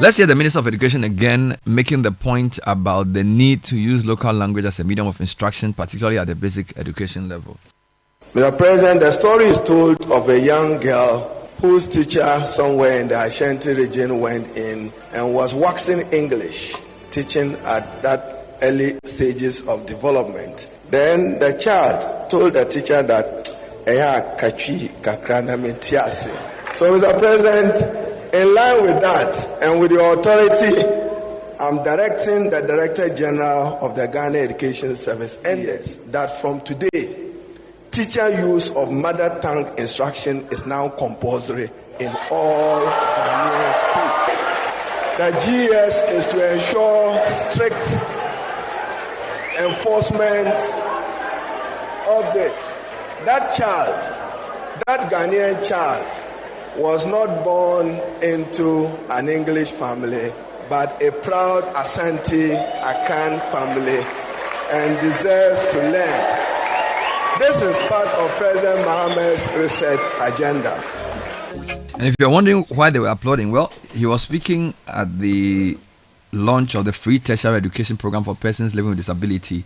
Let's hear the Minister of Education again making the point about the need to use local language as a medium of instruction, particularly at the basic education level. Mr. President, the story is told of a young girl whose teacher somewhere in the Ashanti region went in and was waxing English, teaching at that early stages of development. Then the child told the teacher that, so Mr. President, in line with that and with your authority, I'm directing the Director General of the Ghana Education Service, NS, that from today, teacher use of mother tongue instruction is now compulsory in all Ghanaian schools. The GS is to ensure strict enforcement of this. That child, that Ghanaian child, was not born into an English family, but a proud Asante Akan family, and deserves to learn. This is part of President Mohammed's research agenda. And if you're wondering why they were applauding, well, he was speaking at the launch of the free tertiary education program for persons living with disability,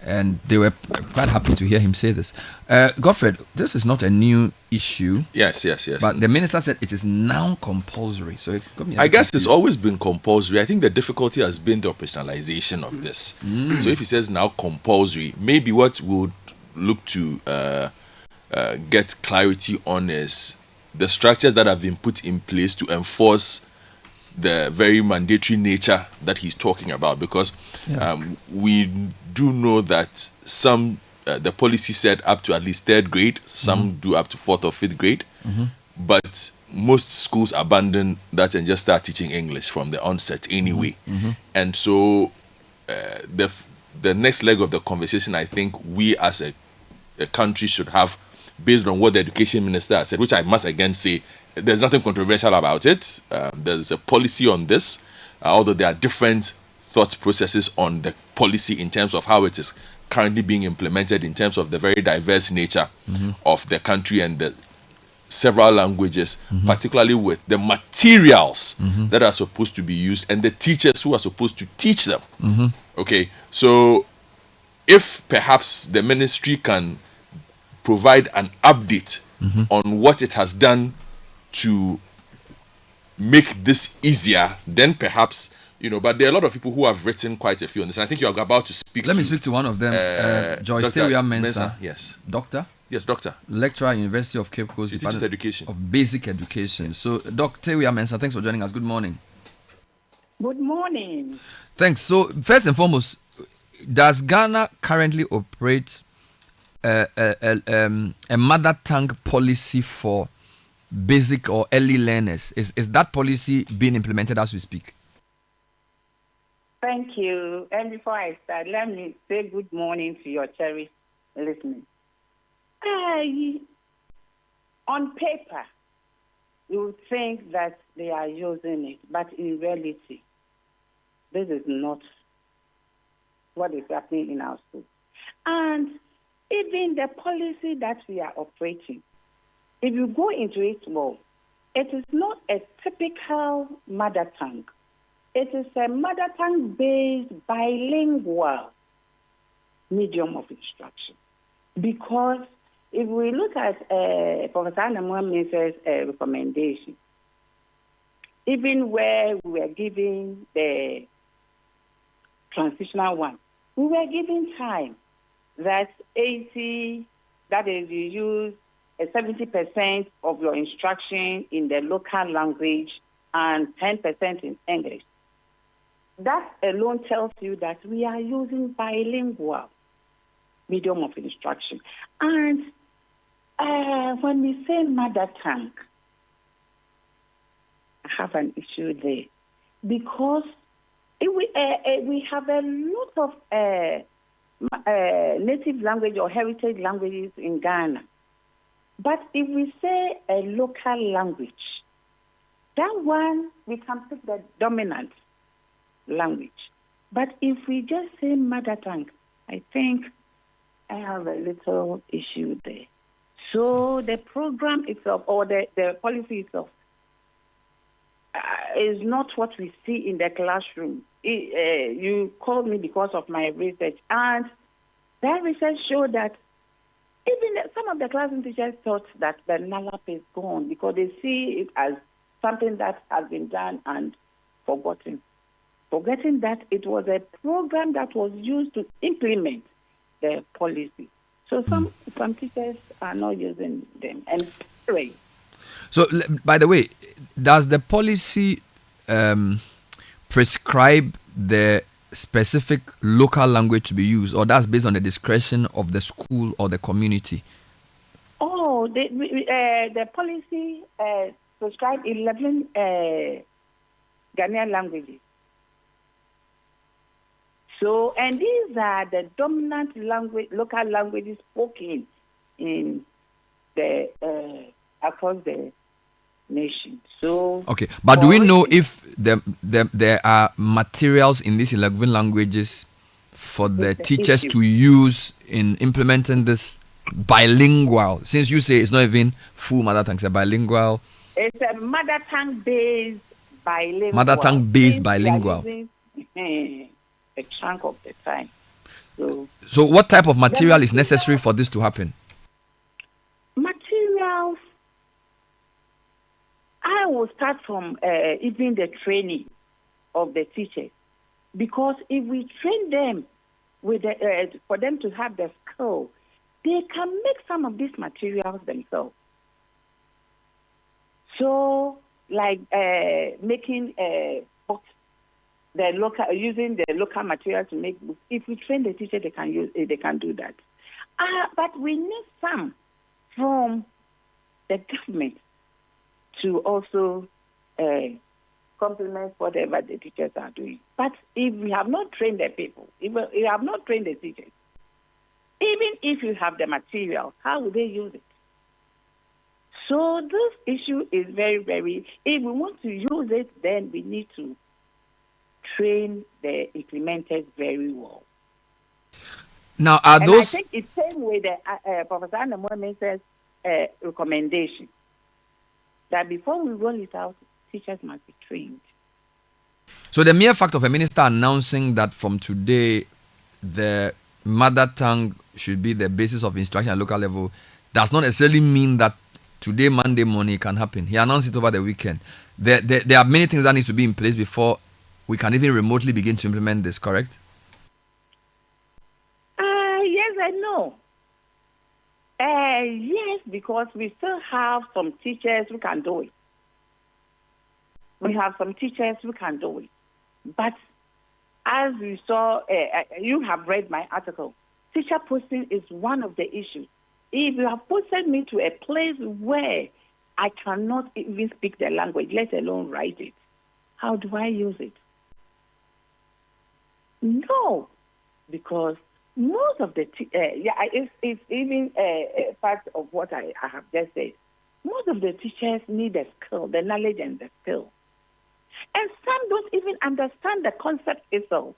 and they were quite happy to hear him say this. Godfred, this is not a new issue. Yes. But the minister said it is now compulsory. So I guess it's always been compulsory. I think the difficulty has been the operationalization of this. So if he says now compulsory, maybe what would look to get clarity on is the structures that have been put in place to enforce the very mandatory nature that he's talking about, because we do know that some the policy said up to at least third grade, some do up to fourth or fifth grade, but most schools abandon that and just start teaching English from the onset anyway. And so the next leg of the conversation, I think we as a country should have, based on what the education minister has said, which I must again say, there's nothing controversial about it. There's a policy on this, although there are different thought processes on the policy in terms of how it is currently being implemented, in terms of the very diverse nature of the country and the several languages, particularly with the materials that are supposed to be used and the teachers who are supposed to teach them. Okay, so if perhaps the ministry can provide an update on what it has done to make this easier, then perhaps, but there are a lot of people who have written quite a few on this. And I think you are about to speak. Let me speak to one of them, Joyce Tewia Mensah. Yes. Doctor? Yes, doctor. Lecturer at University of Cape Coast. He teaches education. Of Basic Education. So, Dr. Tewia Mensah, thanks for joining us. Good morning. Good morning. Thanks. So, first and foremost, does Ghana currently operate a mother tongue policy for basic or early learners? Is that policy being implemented as we speak? Thank you. And before I start, let me say good morning to your cherished listeners. On paper, you would think that they are using it, but in reality, this is not what is happening in our schools. And even the policy that we are operating, if you go into it more, it is not a typical mother tongue. It is a mother tongue-based bilingual medium of instruction. Because if we look at Professor Anamuamese's recommendation, even where we were giving the transitional one, we were giving time. That's 80, that is, you use 70% of your instruction in the local language and 10% in English. That alone tells you that we are using bilingual medium of instruction. And when we say mother tongue, I have an issue there. Because we have a lot of native language or heritage languages in Ghana. But if we say a local language, that one, we can pick the dominant language. But if we just say mother tongue, I think I have a little issue there. So the program itself, or the policy itself, is not what we see in the classroom. You called me because of my research, and that research showed that even some of the classroom teachers thought that the NALAP is gone because they see it as something that has been done and forgotten. Forgetting that it was a program that was used to implement the policy. So some teachers are not using them. And parents. So, by the way, does the policy prescribe the specific local language to be used, or that's based on the discretion of the school or the community? Oh, the policy prescribed 11 Ghanaian languages. So, and these are the dominant local languages spoken in the across the nation. So, okay, but do we know if there are materials in these 11 languages for the teachers to use in implementing this bilingual? Since you say it's not even full mother tongue, it's a bilingual. It's a mother tongue based bilingual. Mother tongue based bilingual. A chunk of the time. So what type of material is necessary for this to happen? Materials, I will start from even the training of the teachers, because if we train them with for them to have the skill, they can make some of these materials themselves. So, like making books, using the local material to make books. If we train the teacher, they can do that. But we need some from the government to also complement whatever the teachers are doing. But if we have not trained the people, if we have not trained the teachers, even if you have the material, how will they use it? So this issue is very, very, if we want to use it, then we need to train the implementers very well. Now, are and those... I think it's same with the Professor Anamome's recommendation that before we roll it out, teachers must be trained. So the mere fact of a minister announcing that from today the mother tongue should be the basis of instruction at local level does not necessarily mean that today, Monday morning, it can happen. He announced it over the weekend. There are many things that need to be in place before we can even remotely begin to implement this, correct? Yes and no. Yes, because we still have some teachers who can do it. We have some teachers who can do it. But as you saw, you have read my article, teacher posting is one of the issues. If you have posted me to a place where I cannot even speak the language, let alone write it, how do I use it? No, because most of the it's even part of what I have just said. Most of the teachers need the skill, the knowledge and the skill. And some don't even understand the concept itself.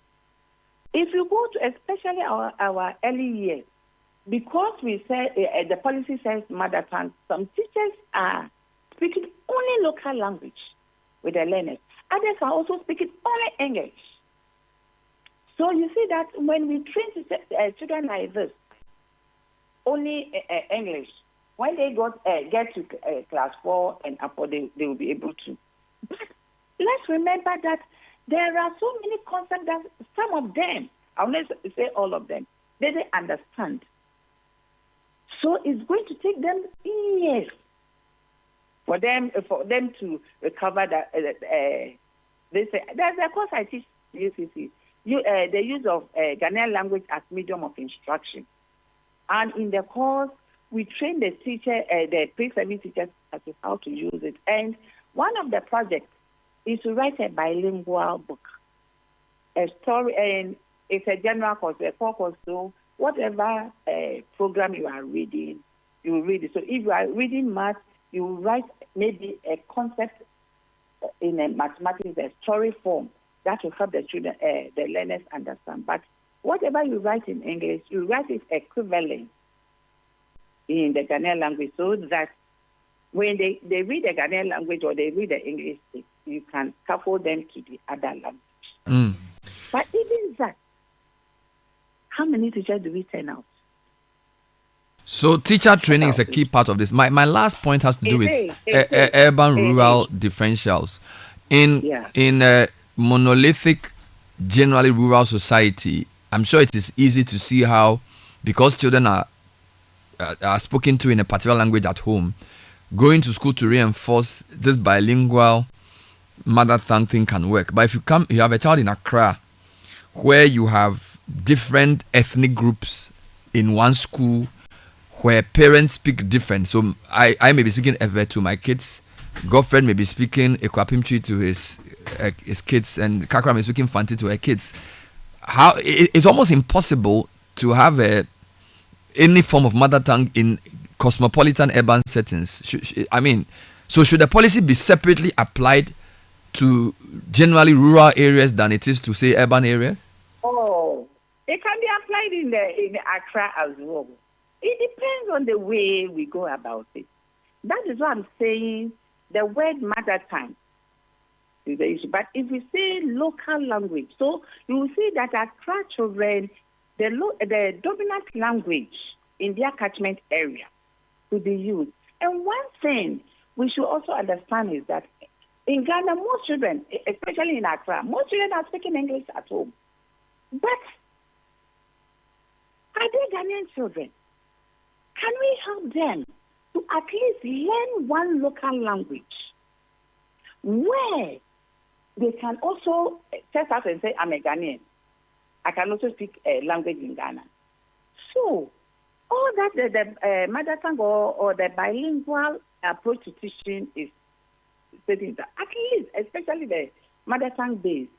If you go to especially our early years, because we say the policy says mother tongue, some teachers are speaking only local language with the learners. Others are also speaking only English. So you see that when we train children like this, only English, when they get to class 4 and upward, they will be able to. But let's remember that there are so many concepts that some of them, I'll not say all of them, they don't understand. So it's going to take them years for them to recover that. They say there's a course I teach UCC. The use of Ghanaian language as medium of instruction, and in the course we train the teacher, the pre-service teachers, as to how to use it. And one of the projects is to write a bilingual book, a story, and it's a general course, a core course. So whatever program you are reading, you will read it. So if you are reading math, you will write maybe a concept in a mathematics, a story form that will help the children, the learners understand. But whatever you write in English, you write it equivalent in the Ghanaian language, so that when they read the Ghanaian language or they read the English, you can scaffold them to the other language. But even that, how many teachers do we turn out? So teacher training is a key part of this. My last point has to do with urban-rural differentials. In a monolithic, generally rural society, I'm sure it is easy to see how, because children are spoken to in a particular language at home, going to school to reinforce this bilingual mother tongue thing can work. But if you have a child in Accra where you have different ethnic groups in one school where parents speak different. So I may be speaking Ewe to my kids, Godfred may be speaking Ekwapimchi to his kids, and Kakra may be speaking Fanti to her kids. It's almost impossible to have any form of mother tongue in cosmopolitan urban settings. So should the policy be separately applied to generally rural areas than it is to, say, urban areas? Oh, it can be applied in Accra as well. It depends on the way we go about it. That is what I'm saying. The word mother tongue is the issue. But if we say local language, so you will see that Accra children, the dominant language in their catchment area to be used. And one thing we should also understand is that in Ghana, most children, especially in Accra, most children are speaking English at home. But are they Ghanaian children? Can we help them to at least learn one local language where they can also test out and say, I'm a Ghanaian. I can also speak a language in Ghana. So all that the mother tongue or the bilingual approach to teaching is stating that at least, especially the mother tongue based,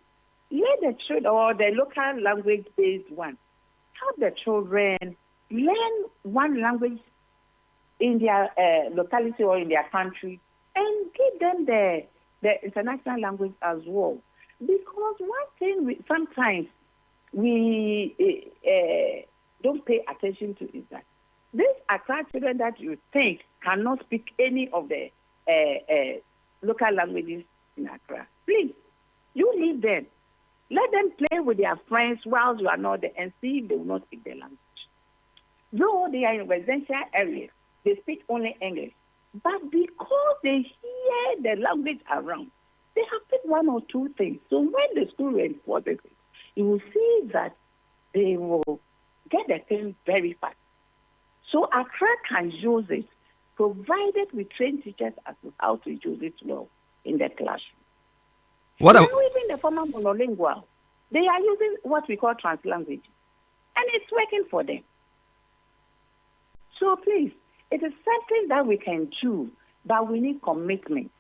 let the children or the local language based one help the children learn one language in their locality or in their country and give them the international language as well. Because one thing sometimes we don't pay attention to is that these Accra children that you think cannot speak any of the local languages in Accra, please, you leave them. Let them play with their friends while you are not there and see if they will not speak their language. Though they are in residential areas, they speak only English. But because they hear the language around, they have picked one or two things. So when the school reinforces it, you will see that they will get the thing very fast. So Accra can use it, provided we train teachers as to how to use it well in the classroom. Even the former monolingual, they are using what we call translanguage, and it's working for them. So please, it is something that we can do, but we need commitment.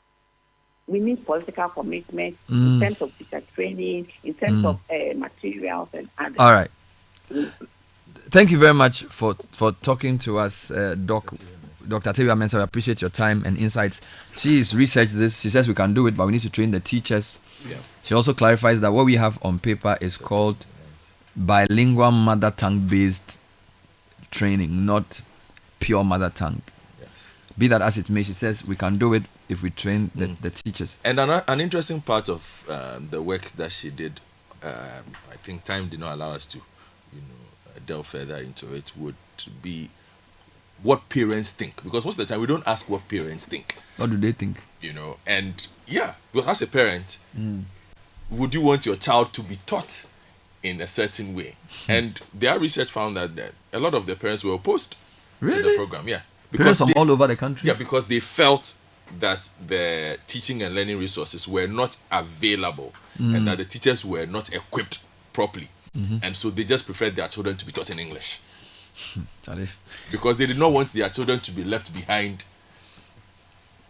We need political commitment in terms of teacher training, in terms of materials and others. All right. Thank you very much for talking to us, Dr. Tebia Mensah. We appreciate your time and insights. She's researched this. She says we can do it, but we need to train the teachers. Yeah. She also clarifies that what we have on paper is called bilingual mother tongue based training, not pure mother tongue. Yes. Be that as it may, she says we can do it if we train the teachers. And an interesting part of the work that she did, I think time did not allow us to, delve further into it, would be what parents think. Because most of the time we don't ask what parents think. What do they think? And yeah, because as a parent, would you want your child to be taught in a certain way? And their research found that a lot of the parents were opposed to the program. Yeah, because parents from all over the country. Yeah, because they felt that the teaching and learning resources were not available and that the teachers were not equipped properly. And so they just preferred their children to be taught in English. Because they did not want their children to be left behind,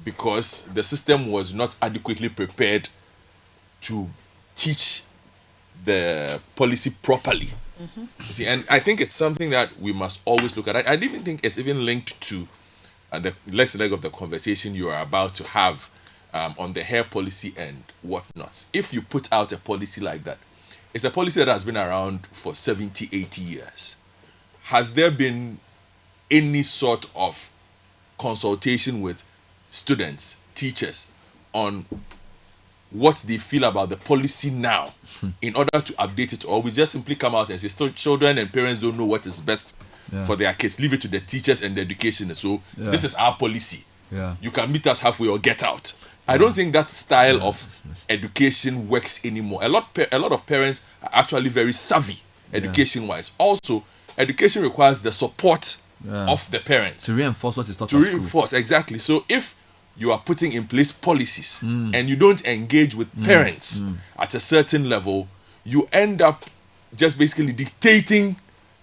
because the system was not adequately prepared to teach the policy properly. You see, and I think it's something that we must always look at. I even think it's even linked to the next leg of the conversation you are about to have on the hair policy and whatnot. If you put out a policy like that, it's a policy that has been around for 70, 80 years. Has there been any sort of consultation with students, teachers, on what they feel about the policy now in order to update it, or we just simply come out and say children and parents don't know what is best for their kids. Leave it to the teachers and the educationists. So this is our policy. You can meet us halfway or get out. I don't think that style of education works anymore. A lot of parents are actually very savvy education-wise. Also, education requires the support of the parents to reinforce what is taught. To reinforce, exactly. So if you are putting in place policies and you don't engage with parents at a certain level, you end up just basically dictating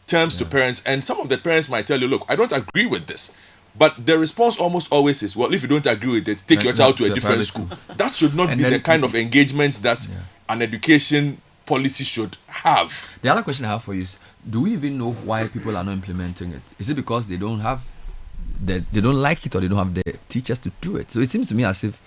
terms to parents. And some of the parents might tell you, look, I don't agree with this. But the response almost always is, well, if you don't agree with it, take your child to a different school. That should not be the kind of engagement that an education policy should have. The other question I have for you is, do we even know why people are not implementing it? Is it because they don't like it, or they don't have the teachers to do it? So it seems to me as if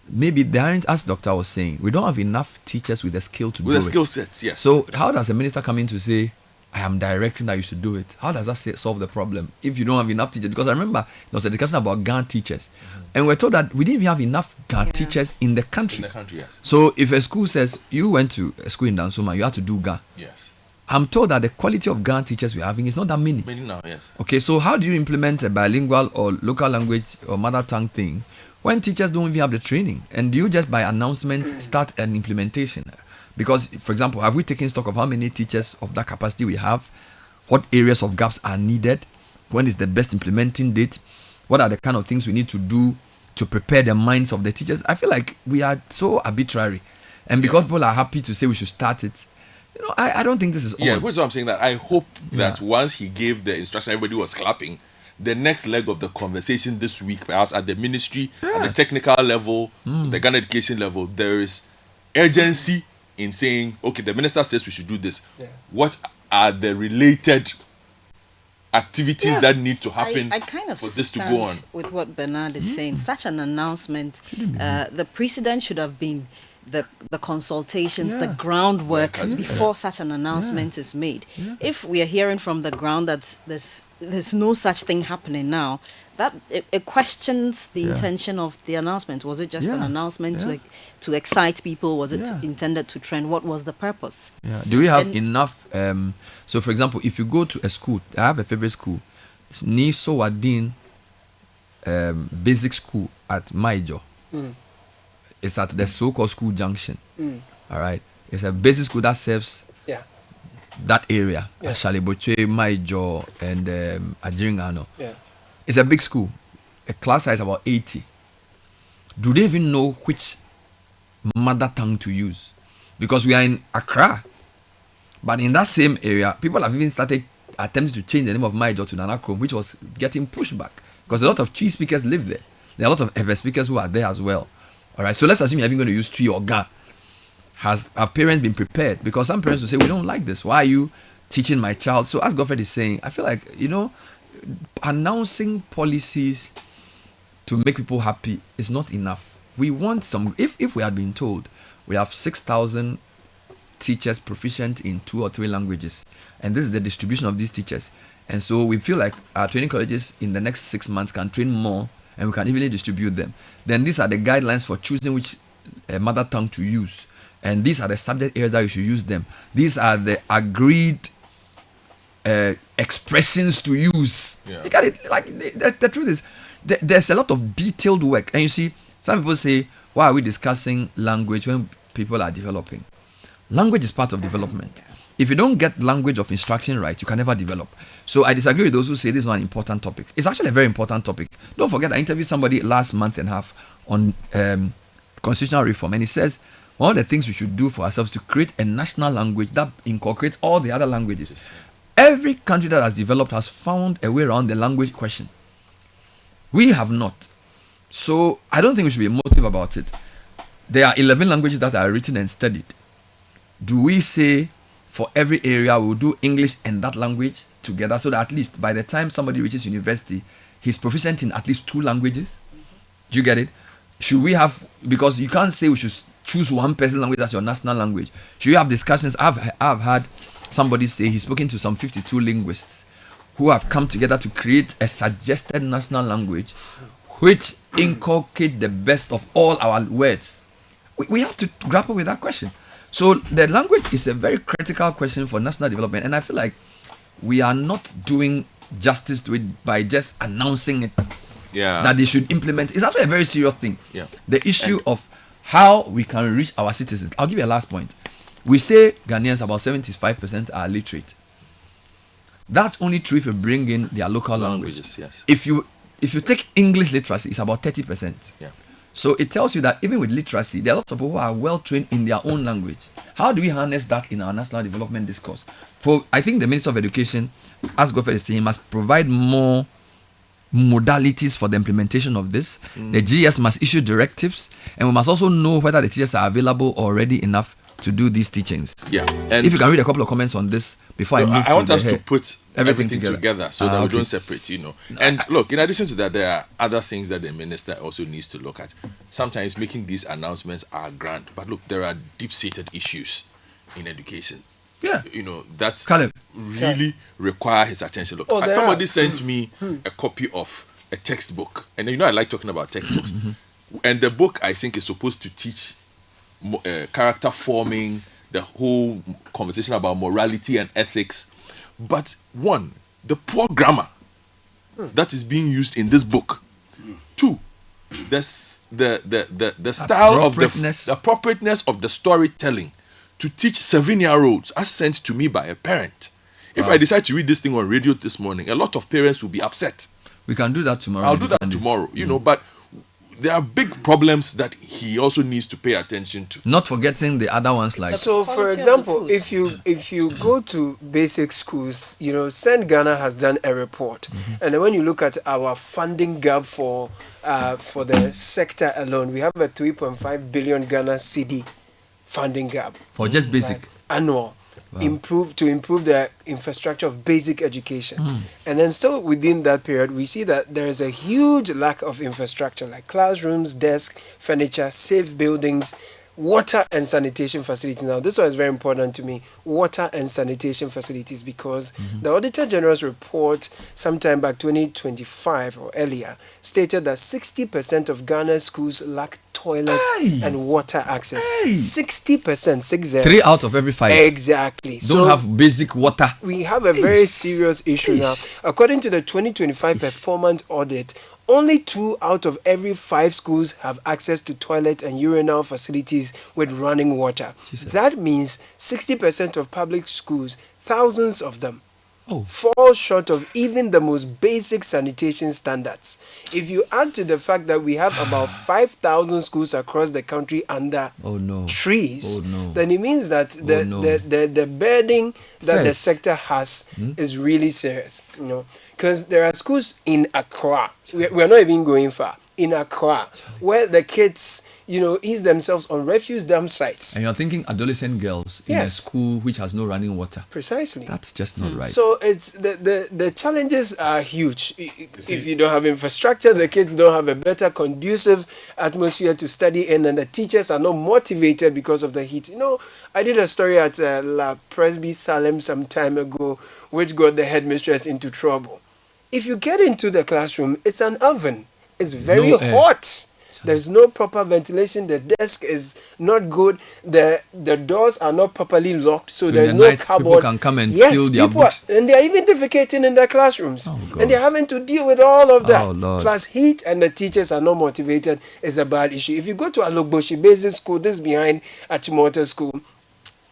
maybe they aren't, as Doctor was saying, we don't have enough teachers with the skill to do it. With the skill sets, yes. So how does a minister come in to say, I am directing that you should do it? How does that solve the problem if you don't have enough teachers? Because I remember there was a discussion about GAN teachers, and we're told that we didn't even have enough GAN teachers in the country. In the country, yes. So if a school says you went to a school in Dansuma, you have to do GAN. Yes. I'm told that the quality of GAN teachers we're having is not that many. Many now, yes. Okay, so how do you implement a bilingual or local language or mother tongue thing when teachers don't even have the training? And do you just by announcement start an implementation? Because, for example, have we taken stock of how many teachers of that capacity we have? What areas of gaps are needed? When is the best implementing date? What are the kind of things we need to do to prepare the minds of the teachers? I feel like we are so arbitrary. And because people are happy to say we should start it, I don't think this is all. Yeah, which is what I'm saying, that I hope that once he gave the instruction, everybody was clapping. The next leg of the conversation this week, perhaps at the ministry, at the technical level, the Ghana education level, there is urgency in saying, okay, the minister says we should do this. What are the related activities that need to happen I kind of for this to go on? With what Bernard is saying, such an announcement, the precedent should have been the consultations, the groundwork before such an announcement is made. If we are hearing from the ground that there's no such thing happening now, that it questions the intention of the announcement. Was it just an announcement to excite people? Was it intended to trend? What was the purpose? Do we have enough? So, for example, if you go to a school, I have a favorite school. It's Niso Wadin Basic School at Maijo. It's at the so-called school junction. All right. It's a basic school that serves that area. Shaleboche, Maijo, and Ajiringano. It's a big school. A class size about 80. Do they even know which mother tongue to use? Because we are in Accra. But in that same area, people have even started attempting to change the name of Maijo to Nanakrom, which was getting pushed back. Because a lot of Twi speakers live there. There are a lot of Ewe speakers who are there as well. All right, so let's assume you're even going to use Twi or Ga. Have parents been prepared? Because some parents will say, we don't like this. Why are you teaching my child? So as Godfrey is saying, I feel like, announcing policies to make people happy is not enough. We want some, if we had been told we have 6,000 teachers proficient in 2 or 3 languages, and this is the distribution of these teachers, and so we feel like our training colleges in the next 6 months can train more and we can evenly distribute them, then these are the guidelines for choosing which mother tongue to use, and these are the subject areas that you should use them. These are the agreed expressions to use. You got it. Like the truth is, there's a lot of detailed work, and you see, some people say, why are we discussing language when people are developing? Language is part of development. If you don't get language of instruction right, you can never develop. So I disagree with those who say this is not an important topic. It's actually a very important topic. Don't forget, I interviewed somebody last month and a half on constitutional reform, and he says one of the things we should do for ourselves is to create a national language that incorporates all the other languages. Every country that has developed has found a way around the language question. We have not. So I don't think we should be emotive about it. There are 11 languages that are written and studied. Do we say for every area we'll do English and that language together, so that at least by the time somebody reaches university, he's proficient in at least 2 languages? Do you get it? Should we have, because you can't say we should choose one person's language as your national language. Should you have discussions? I've had somebody say he's spoken to some 52 linguists who have come together to create a suggested national language which inculcate the best of all our words We have to grapple with that question. So the language is a very critical question for national development, and I feel like we are not doing justice to it by just announcing it. Yeah. That they should implement. It's actually a very serious thing. Yeah. The issue of how we can reach our citizens. I'll give you a last point. We say Ghanaians, about 75% are literate. That's only true if you bring in their local languages. Yes. If you take English literacy, it's about 30%. Yeah. So it tells you that even with literacy, there are lots of people who are well trained in their own language. How do we harness that in our national development discourse? I think the Minister of Education, as Godfrey is saying, must provide more modalities for the implementation of this. The GS must issue directives, and we must also know whether the teachers are available already enough to do these teachings. Yeah. And if you can read a couple of comments on this before I move I want to us to put everything together so that we okay. don't separate, And look, in addition to that, there are other things that the minister also needs to look at. Sometimes making these announcements are grand, but look, there are deep-seated issues in education. Yeah. That Caleb. really require his attention. Look, somebody sent me a copy of a textbook, and I like talking about textbooks. And the book, I think, is supposed to teach character forming, the whole conversation about morality and ethics. But one, the poor grammar that is being used in this book. Two, the style of the appropriateness of the storytelling to teach 7-year-olds, as sent to me by a parent. If I decide to read this thing on radio this morning, a lot of parents will be upset. We can do that tomorrow. I'll do that tomorrow, but there are big problems that he also needs to pay attention to. Not forgetting the other ones like. So, for example, if you go to basic schools, Send Ghana has done a report, and then when you look at our funding gap for the sector alone, we have a 3.5 billion Ghana CD funding gap for just basic annual. Wow. improve the infrastructure of basic education. And then still within that period, we see that there is a huge lack of infrastructure like classrooms, desks, furniture, safe buildings, water and sanitation facilities. Now, this one is very important to me, water and sanitation facilities, because the Auditor General's report sometime back 2025 or earlier stated that 60% of Ghana's schools lack toilets and water access. 60%, 60. 3 out of every 5. Exactly. Don't have basic water. We have a very serious issue now. According to the 2025 performance audit, only 2 out of every 5 schools have access to toilet and urinal facilities with running water. Jesus. That means 60% of public schools, thousands of them, fall short of even the most basic sanitation standards. If you add to the fact that we have about 5,000 schools across the country under trees, then it means that the burden that the sector has is really serious. Because there are schools in Accra, we're not even going far, in Accra, where the kids ease themselves on refuse dump sites. And you're thinking adolescent girls in a school which has no running water. Precisely. That's just not right. So it's the challenges are huge. If you don't have infrastructure, the kids don't have a better conducive atmosphere to study in, and the teachers are not motivated because of the heat. I did a story at La Presby Salem some time ago, which got the headmistress into trouble. If you get into the classroom, it's an oven. It's very hot. There's no proper ventilation. The desk is not good. The doors are not properly locked, so there's no cupboard. People can come and steal their books. And they're even defecating in their classrooms. And they're having to deal with all of that. Plus heat, and the teachers are not motivated. Is a bad issue. If you go to Alogboshi Basic School, this is behind Achimota School,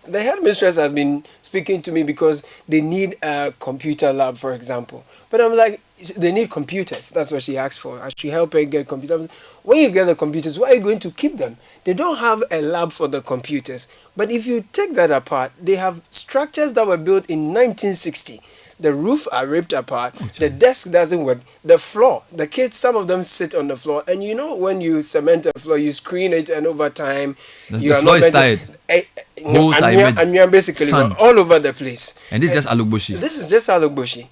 the headmistress has been speaking to me because they need a computer lab, for example. But I'm like, they need computers. That's what she asked for. I should help her get computers. When you get the computers, where are you going to keep them? They don't have a lab for the computers. But if you take that apart, they have structures that were built in 1960. The roof are ripped apart. The desk doesn't work. The floor, the kids, some of them sit on the floor. And when you cement a floor, you screen it, and over time, the floor is tired. Holes are basically all over the place. And this is just Alogboshi. This is just Alogboshi.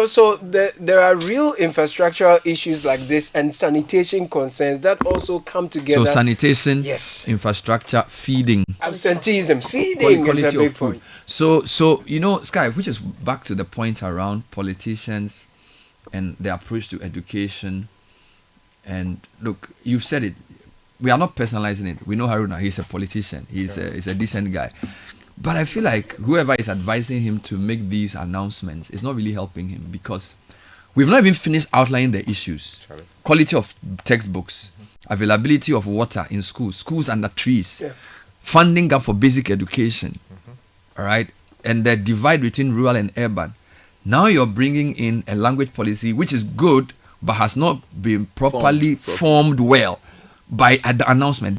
So there are real infrastructural issues like this and sanitation concerns that also come together. So sanitation, infrastructure, feeding. Absenteeism, feeding is a big point. So Sky, which is back to the point around politicians and their approach to education. And look, you've said it. we are not personalizing it. We know Haruna, he's a politician. He's a decent guy. But I feel like whoever is advising him to make these announcements is not really helping him, because we've not even finished outlining the issues. Quality of textbooks, availability of water in schools under trees, funding gap for basic education, all right, and the divide between rural and urban. Now you're bringing in a language policy which is good but has not been properly formed well by the announcement.